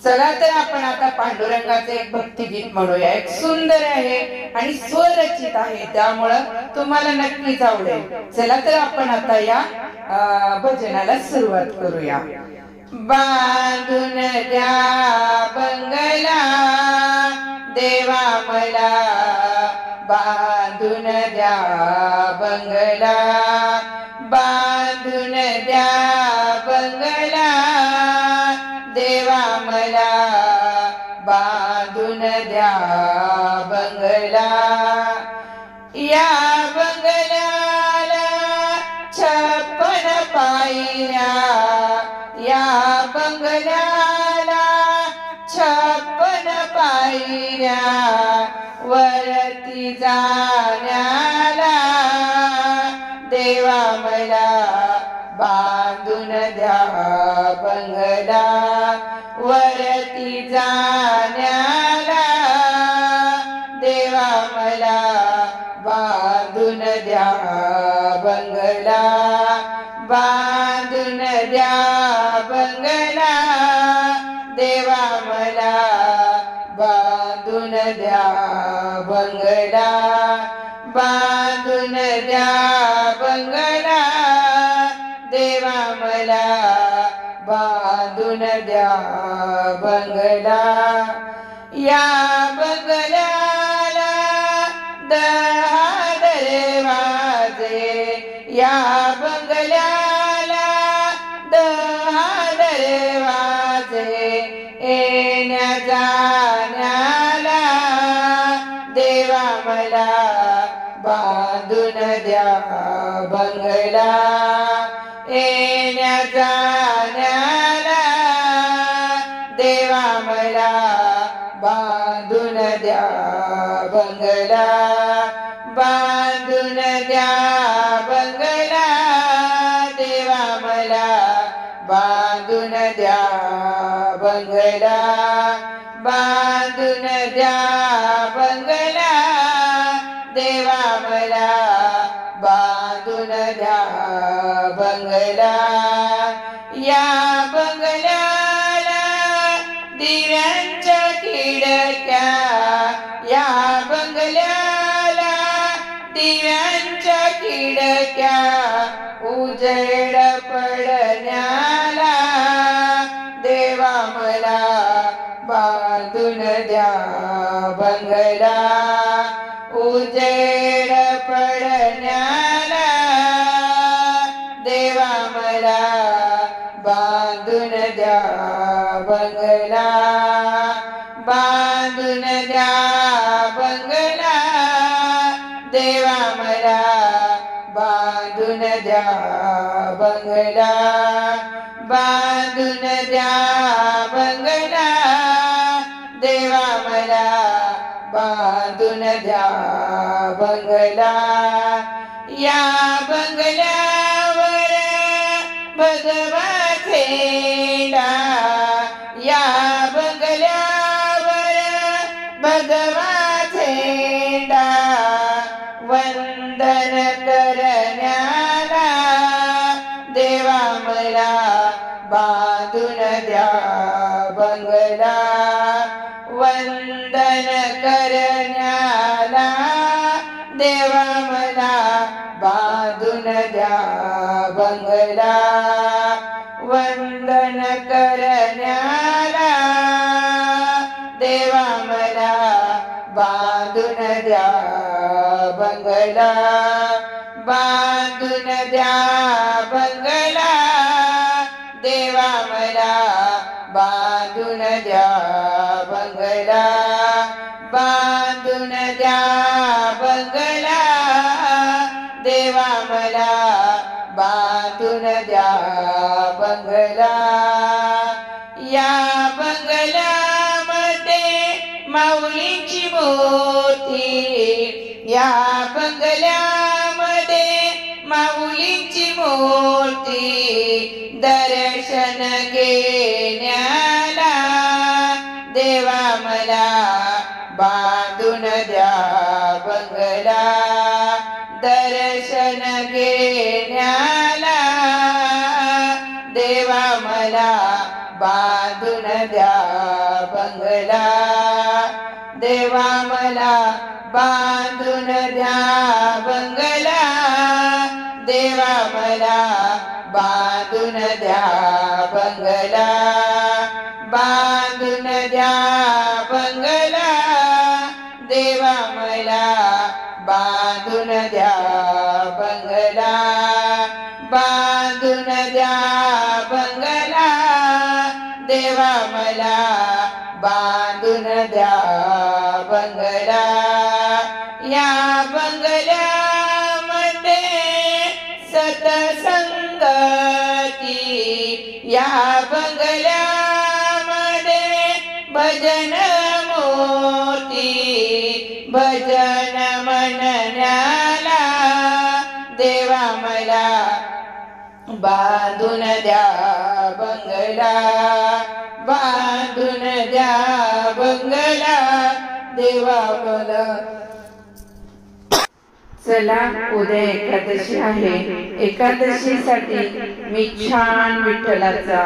चला तर आपण आता पांडुरंगाचे एक भक्तिगीत म्हणूया. एक सुंदर आहे आणि स्वरचित आहे, त्यामुळं तुम्हाला नक्कीच आवडेल. चला तर आपण आता या भजनाला सुरुवात करूया. बांधून द्या बंगला देवा मला, बांधून द्या बंगला, बांधून द्या बंगला देवा मला, बांधून द्या बंगला. या बंगल्याला 56 पायऱ्या, या बंगल्याला 56 पायऱ्या, वरती जाण्याला देवा मला, बांधून द्या बंगला, वरती जाण्याला देवा मला, बांधून द्या बंगला, बांधून द्या बंगला देवा मला, बांधून द्या बंगला, बांधून द्या बंगला देवा मला, बांधून द्या बंगला. या बंगल्याला 10 दरवाजे, या बंगल्याला 10 दरवाजे, येण्या जाण्याला देवा मला, बांधून द्या बंगला, येण्या जाण्याला देवा मला, बांधून द्या बंगला, बांधून द्या बंगला देवा मला, बांधून द्या बंगला, बांधून द्या बंगला देवा मला, बांधून द्या बंगला. या बंगल्याला दिव्यांच्या खिडक्या, या बंगल्याला दिव्यांच्या खिडक्या, उजेड पडण्याला देवा मला, बांधून द्या बंगला, उजेड पडण्याला देवा मला, बांधून द्या बंगला, बांधून द्या बंगला देवा मला, बांधून द्या बंगला, बांधून द्या बंगला देवा मला, बांधून द्या बंगला. या बंगल्यावर भगवा खेळा, या बंगल्यावर भगवा झेंडा, वंदन करण्याला देवा मला, बांधून द्या बंगला, वंदन करण्याला देवा मला, बांधून द्या बंगला, वंदन करण्याला देवा मला, बांधून द्या बंगला, बांधून द्या बंगला देवा मला, बांधून द्या बंगला, बांधून द्या बंगला देवा मला, बांधून द्या बंगला. या बंगल्यामध्ये माऊलीची मूर्ती, या बंगल्यामध्ये माऊलीची मूर्ती, दर्शन घेण्याला देवा मला, बांधून द्या बंगला, दर्शन घेण्याला देवा मला, बांधून द्या बंगला, देवा मला बांधून द्या बंगला, देवा मला बांधून द्या बंगला, बांधून द्या बंगला, देवा मला बांधून द्या बंगला, बांधून द्या बंगला, देवा मला बांधून द्या बंगला. या बंगल्यामध्ये सतसंगती, या बंगल्यामध्ये भजन मूर्ती, भजन म्हणण्याला देवा मला बांधून द्या बंगला, बांधून द्या बंगला, देवा मला. चला उद्या एकादशी आहे. एकादशीसाठी मी छान विठ्ठलाचा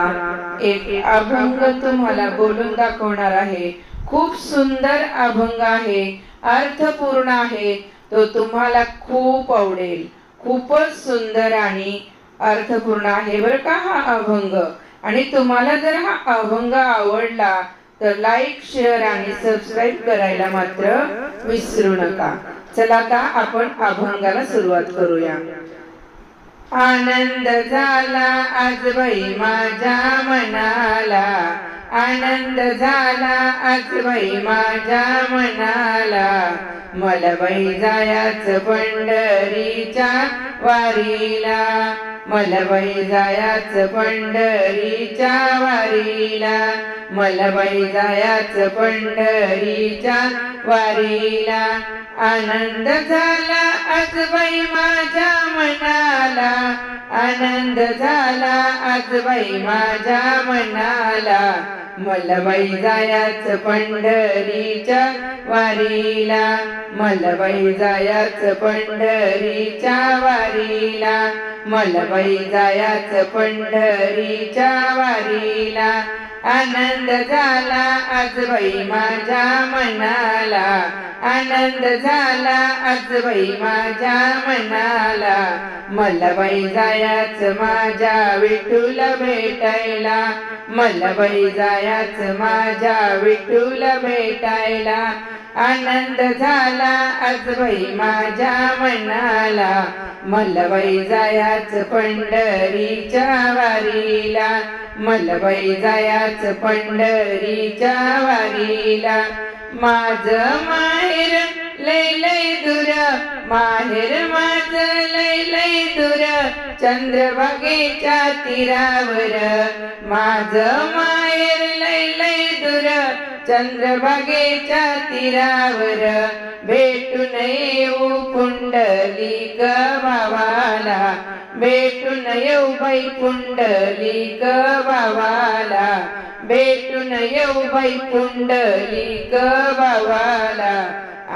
एक अभंग तुम्हाला बोलून दाखवणार आहे. खूप सुंदर अभंग आहे, अर्थपूर्ण आहे. तो तुम्हाला खूप आवडेल. खूपच सुंदर आणि अर्थपूर्ण आहे बरं का हा अभंग. आणि तुम्हाला जर हा अभंग आवडला तर लाईक, शेअर आणि सबस्क्राईब करायला मात्र विसरू नका. चला आता आपण अभंगाला सुरुवात करूया. आनंद झाला आज बाई माझ्या मनाला, आनंद झाला आज बाई माझ्या मनाला, मला बाई जायाचं पंढरीच्या वारीला, मला बाई जायाचं पंढरीच्या वारीला, मला बाई जायाचं पंढरीच्या वारीला. आनंद झाला आज बाई माझ्या मनाला, आनंद झाला आज बाई माझ्या मनाला, मला बाई जायाचं पंढरीच्या वारीला, मला बाई जायाचं पंढरीच्या वारीला, मला बाई जायाचं पंढरीच्या वारीला. आनंद झाला आज बाई माझ्या मनाला, आनंद झाला आज बाई माझ्या मनाला, मला बाई जायाचं माझ्या विठूला भेटायला, मला बाई जायाचं माझ्या विठूला भेटायला. आनंद झाला आज बाई माझ्या मनाला, मला बाई जायाचं पंढरीच्या वारीला, मला बाई जायाचं पंढरीच्या वारीला. माझं माहेर लय लय दूर, माहेर माझं लय लय दूर, चंद्रभागेच्या तीरावर, माझं माहेर लय लय दूर, चंद्रभागेच्या तीरावर, भेटून येऊ पुंडलिक भावाला, भेटून येऊ बाई पुंडलिक भावाला, भेटून येऊ बाई पुंडलिक भावाला.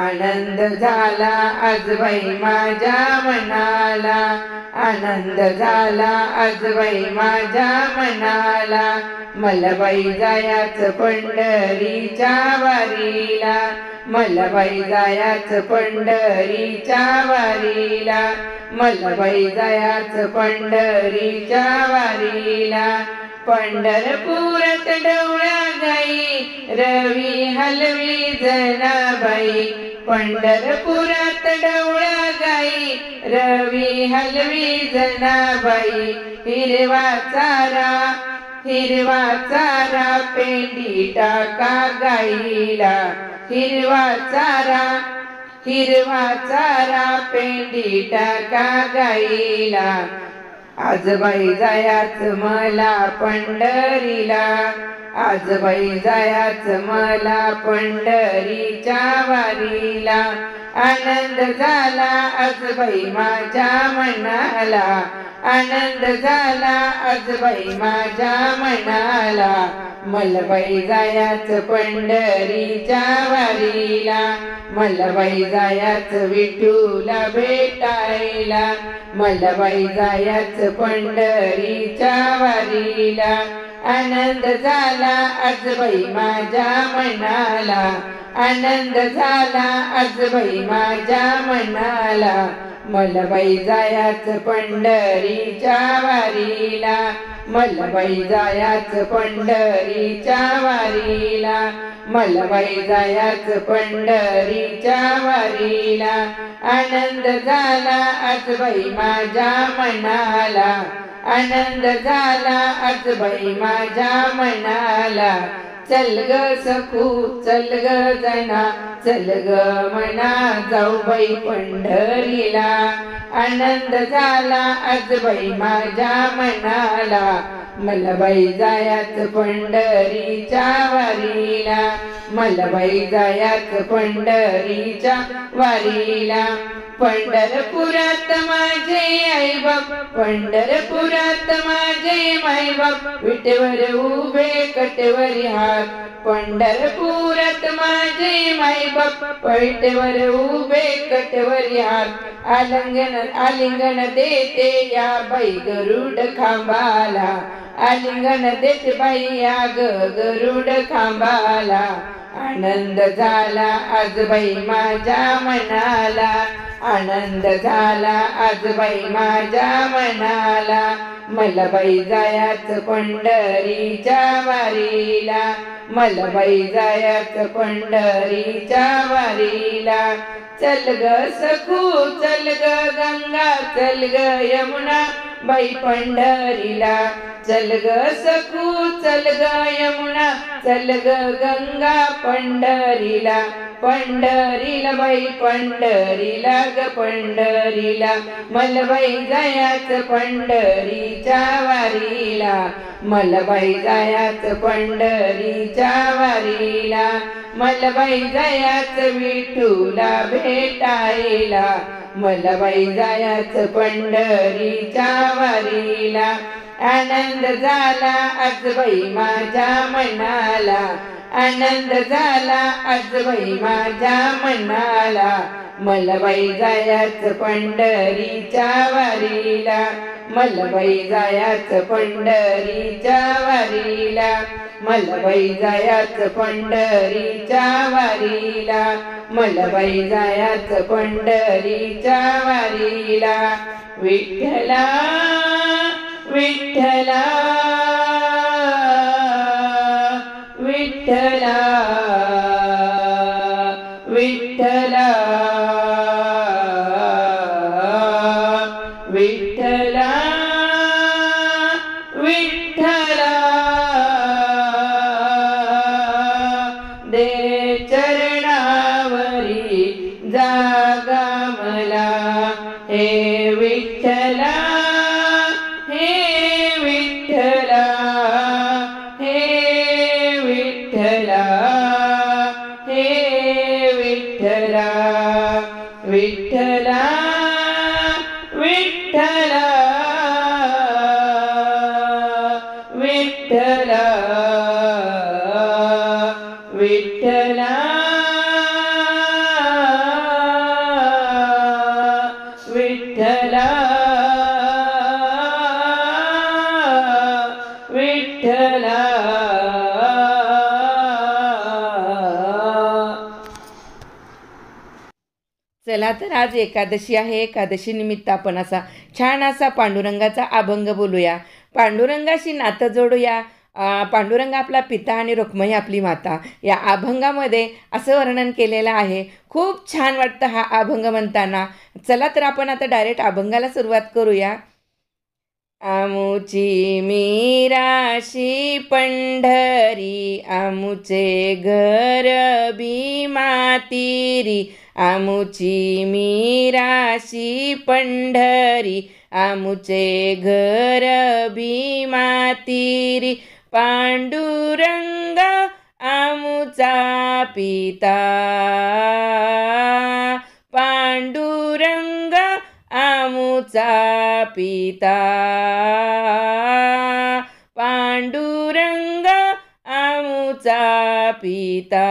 आनंद झाला आज बाई माझ्या मनाला, आनंद झाला आज बाई माझ्या मनाला, मला बाई जायाचं पंढरीच्या वारीला, मला बाई जायाचं पंढरीच्या वारीला, मला बाई जायाचं पंढरीच्या वारीला. पंढरपुरात डवळ्या गाई रवी हलवी जनाबाई, पंढरपुरात डवळ्या गाई रवी हलवी जनाबाई, हिरवा चारा हिरवा चारा पेंडी टाका गाईला, हिरवा चारा पेंडी टाका गाईला. आज बाई जायाचं मला पंढरीला, आज बाई जायाचं मला पंढरीच्या वारीला. आनंद झाला आज बाई माझ्या मनाला, आनंद झाला आज बाई माझ्या मनाला, मला बाई जायाचं पंढरीच्या वारीला, मला बाई जायाचं विठूला भेटायला, मला बाई जायाचं पंढरीच्या वारीला. आनंद झाला आज बाई माझ्या मनाला, आनंद झाला आज बाई माझ्या मनाला, मला बाई जायाच पंढरीच्या वारीला, मला बाई जायाच पंढरीच्या वारीला, मला बाई जायाच पंढरीच्या वारीला, आनंद झाला आज बाई माझ्या मनाला, आनंद झाला आज बाई माझ्या मनाला, चल ग सखू चल ग जना, चल ग मना जाऊ बाई पंढरीला, आनंद झाला आज बाई माझ्या मनाला, मला बाई जायाच पंढरीच्या वारीला, मला बाई जायाच पंढरीच्या वारीला, पंढरपुरात माझे आईबाप, पंढरपुरात माझे माईबाप, विटेवर उभे कटेवरी हात, पंढरपुरात माझे माईबाप, विटेवर उभे कटेवरी हात, आलिंगन देते या बाई गरुड खांबाला, आलिंगन देते बाई या गरुड खांबाला, आनंद झाला आज बाई माझ्या मनाला, आनंद झाला आज बाई माझ्या मनाला, मला बाई जायाच पंढरीच्या वारीला, मला बाई जायाच पंढरीच्या वारीला, चल ग सखू चल ग गंगा, चल ग यमुना बाई पंढरीला, चल ग सखू चल ग यमुना, चल ग गंगा पंढरीला, पंढरीला बाई पंढरीला ग पंढरीला, मला बाई जायाच पंढरीच्या वारीला, मला बाई जायाच पंढरीच्या वारीला, मला बाई जायाच विठूला भेटायला, मला बाई जायाच पंढरीच्या वारीला, आनंद झाला आज बाई माझ्या मनाला, आनंद झाला आज बाई माझ्या मनाला, मला बाई जायाच पंढरीच्या वारीला, मला बाई जायाच पंढरीच्या वारीला, मला बाई जायाच पंढरीच्या वारीला, मला बाई जायाच पंढरीच्या वारीला, विठ्ठला विठ्ठला विठ्ठला विठ्ठला विठ्ठला विठ्ठला, दे चरणावरी जागा मला, हे विठ्ठला हे विठ्ठला, हे विठ्ठला हे विठ्ठला, विठ्ठला विठ्ठला विठ्ठला विठ्ठला विठ्ठला विठ्ठला. चला तर आज एकादशी आहे. एकादशी निमित्त आपण असा छान असा पांडुरंगाचा अभंग बोलूया, पांडुरंगाशी नातं जोडूया. पांडुरंग आपला पिता आणि रुक्मिणी आपली माता. या अभंगामध्ये असं वर्णन केलेलं आहे. खूप छान वाटतं हा अभंग म्हणताना. चला तर आपण आता डायरेक्ट अभंगाला सुरुवात करूया. आमुची मीराशी पंढरी, आमुचे घर भीमातीरी, आमुची मीराशी पंढरी, आमुचे घर भीमातीरी, पांडुरंग आमुचा पिता, पांडुरंग आमुचा पिता, पांडुरंग आमुचा पिता,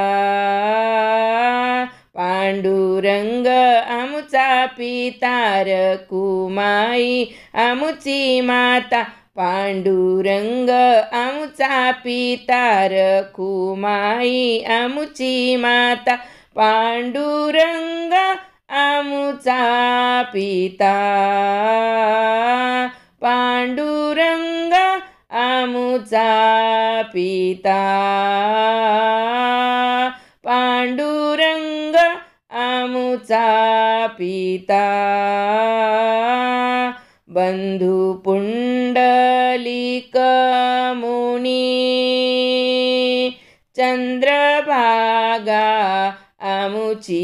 पांडुरंग आमुचा पिता, रखुमाई आमुची माता, पांडुरंग आमुचा पिता रखुमाई आमुची माता पांडुरंग आमुचा पिता पांडुरंग आमुचा पिता पांडुरंग आमुचा पिता बंधु पुंडलिक मुनी चंद्रभागा आमुची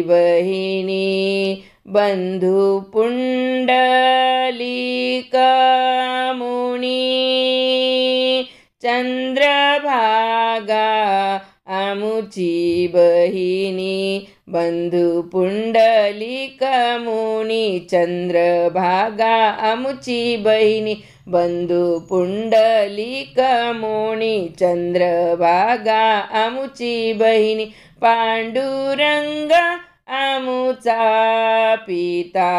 बहिणी बंधु पुंडलिक मुनी चंद्रभागा आमुची बहिणी बंधु पुंडलिक मुनी चंद्रभागा आमुची बहिणी बंधु पुंडलिक मुनी चंद्रभागा आमुची बहिणी पांडुरंग आमुचा पिता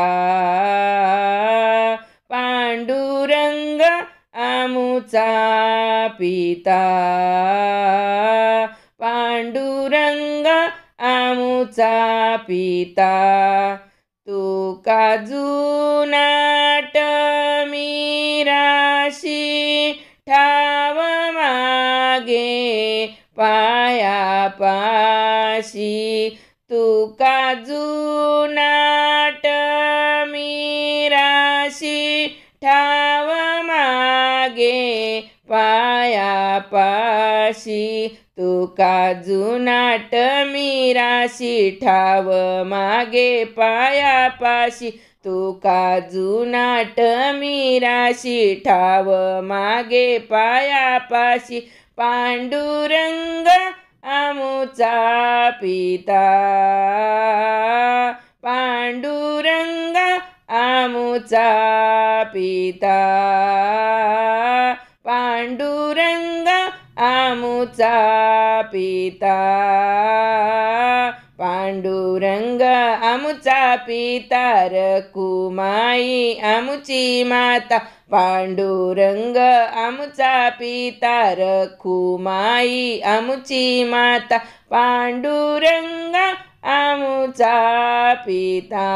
पांडुरंग आमुचा पिता पांडुरंग आमुचा पिता तू काजूनाट मीराशी ठाव मागे पायापाशी तू काजूनाट मीराशी ठाव मागे पायापाशी तू काजूनाट मीराशी ठाव मागे पायापाशी तू काजूनाट मीराशी ठाव मागे पायापाशी पांडुरंग आमुचा पिता पांडुरंग आमुचा पिता पांडुरंग आमुचा पिता पांडुरंग आमुचा पिता रखुमाई आमुची माता पांडुरंग आमुचा पिता रखुमाई आमुची माता पांडुरंग आमुचा पिता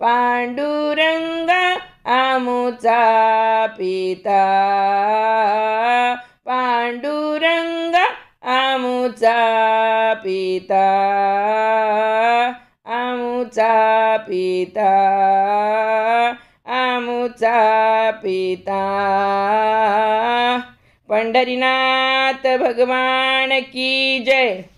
पांडुरंग आमुचा पिता पांडुरंग आमुचा पिता आमुचा पिता आमुचा पिता पंढरीनाथ भगवान की जय।